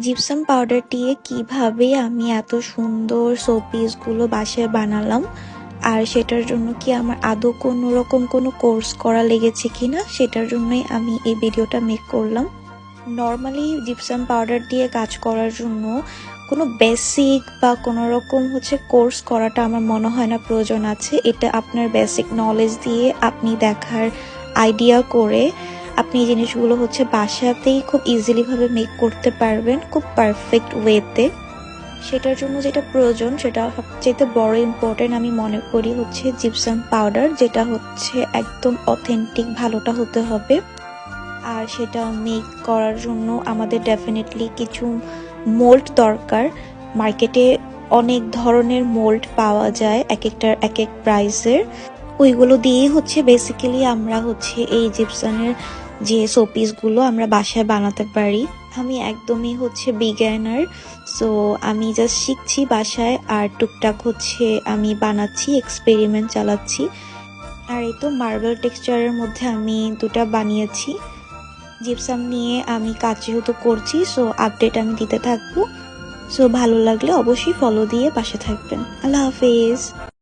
Gypsum powder দিয়ে কিভাবে আমি এত সুন্দর শোপিসগুলো বাসায় বানালাম, আর সেটার জন্য কি আমার আদৌ কোনো রকম কোনো কোর্স করা লেগেছে কিনা, সেটার জন্যই আমি এই ভিডিওটা মেক করলাম। নর্মালি জিপসাম পাউডার দিয়ে কাজ করার জন্য কোনো বেসিক বা কোনো রকম কোর্স করাটা আমার মনে হয় না প্রয়োজন আছে। এটা আপনার বেসিক নলেজ দিয়ে আপনি দেখার আইডিয়া করে আপনি এই জিনিসগুলো বাসাতেই খুব ইজিলি ভাবে মেক করতে পারবেন, খুব পারফেক্ট ওয়েতে। সেটার জন্য যেটা প্রয়োজন, সেটা সবচেয়ে বড় ইম্পর্টেন্ট আমি মনে করি জিপসাম পাউডার, যেটা একদম অথেন্টিক ভালোটা হতে হবে। আর সেটা মেক করার জন্য আমাদের ডেফিনেটলি কিছু মোল্ড দরকার। মার্কেটে অনেক ধরনের মোল্ড পাওয়া যায়, এক একটার এক এক প্রাইসের। ওইগুলো দিয়েই বেসিক্যালি আমরা এই জিপসানের যে শোপিসগুলো আমরা বাসায় বানাতে পারি। আমি একদমই বিজ্ঞানার, সো আমি জাস্ট শিখছি বাসায়, আর টুকটাক আমি বানাচ্ছি, এক্সপেরিমেন্ট চালাচ্ছি। আর এই তো মার্বেল টেক্সচারের মধ্যে আমি দুটা বানিয়েছি। জিপসাম নিয়ে আমি কাজ যেহেতু করছি, সো আপডেট আমি দিতে থাকবো। সো ভালো লাগলে অবশ্যই ফলো দিয়ে পাশে থাকবেন। আল্লাহ হাফেজ।